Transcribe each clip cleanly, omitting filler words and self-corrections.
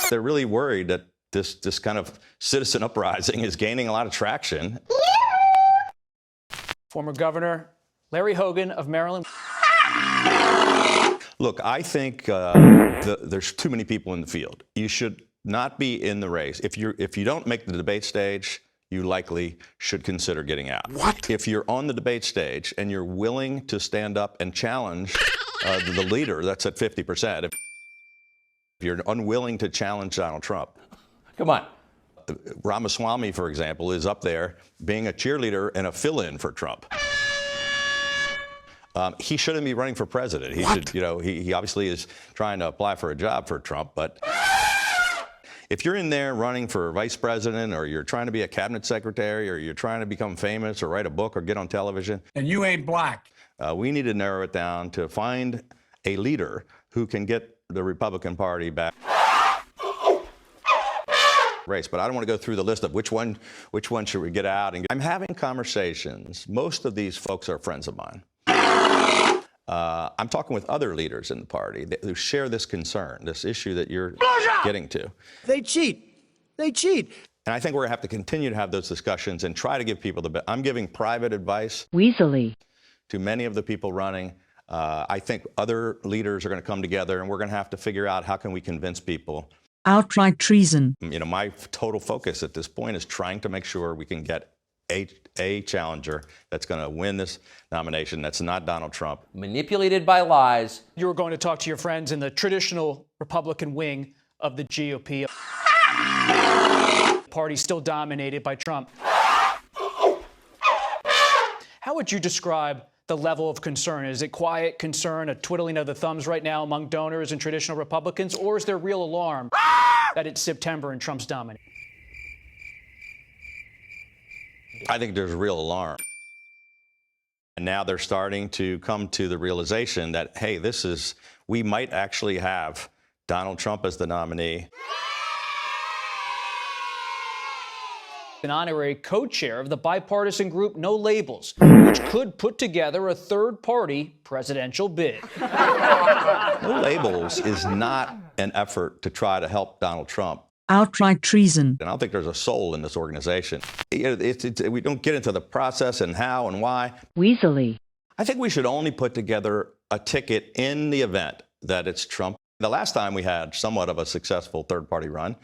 They're really worried that this kind of citizen uprising is gaining a lot of traction. Former Governor Larry Hogan of Maryland. Look, I think there's too many people in the field. You should not be in the race. If you don't make the debate stage, you likely should consider getting out. What? If you're on the debate stage and you're willing to stand up and challenge the leader, that's at 50%. If you're unwilling to challenge Donald Trump. Come on. Ramaswamy, for example, is up there being a cheerleader and a fill-in for Trump. He shouldn't be running for president. He should, he obviously is trying to apply for a job for Trump, but if you're in there running for vice president, or you're trying to be a cabinet secretary, or you're trying to become famous or write a book or get on television, and you ain't black, we need to narrow it down to find a leader who can get the Republican Party back race. But I don't want to go through the list of which one should we get out. And I'm having conversations. Most of these folks are friends of mine. I'm talking with other leaders in the party who share this concern, this issue that you're getting to. they cheat. They cheat. And I think we're going to have to continue to have those discussions and try to give people the best. I'm giving private advice Weaselly to many of the people running. I think other leaders are going to come together, and we're going to have to figure out how can we convince people. outright treason. My total focus at this point is trying to make sure we can get a challenger that's going to win this nomination that's not Donald Trump. Manipulated by lies. You were going to talk to your friends in the traditional Republican wing of the GOP. Party still dominated by Trump. How would you describe the level of concern? Is it quiet concern, a twiddling of the thumbs right now among donors and traditional Republicans, or is there real alarm that it's September and Trump's dominating? I think there's real alarm. And now they're starting to come to the realization that, hey, we might actually have Donald Trump as the nominee. An honorary co-chair of the bipartisan group No Labels, which could put together a third-party presidential bid. No Labels is not an effort to try to help Donald Trump. Outright treason. And I don't think there's a soul in this organization. We don't get into the process and how and why. Weaselly. I think we should only put together a ticket in the event that it's Trump. The last time we had somewhat of a successful third-party run,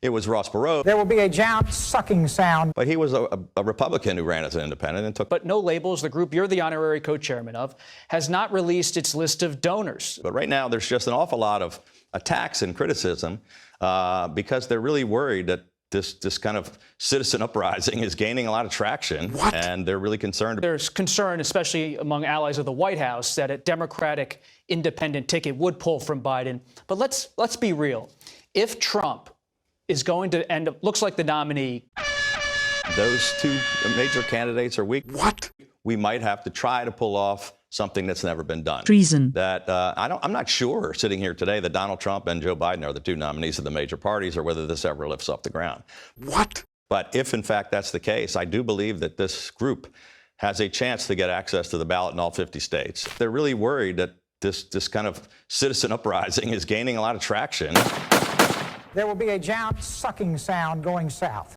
it was Ross Perot. There will be a giant sucking sound. But he was a Republican who ran as an independent and took. But No Labels, the group you're the honorary co-chairman of, has not released its list of donors. But right now, there's just an awful lot of attacks and criticism because they're really worried that this kind of citizen uprising is gaining a lot of traction. What? And they're really concerned. There's concern, especially among allies of the White House, that a Democratic independent ticket would pull from Biden. But let's be real. If Trump is going to end up, looks like the nominee. Those two major candidates are weak. What? We might have to try to pull off something that's never been done. Treason. That I'm not sure sitting here today that Donald Trump and Joe Biden are the two nominees of the major parties, or whether this ever lifts off the ground. What? But if in fact that's the case, I do believe that this group has a chance to get access to the ballot in all 50 states. They're really worried that this kind of citizen uprising is gaining a lot of traction. There will be a giant sucking sound going south.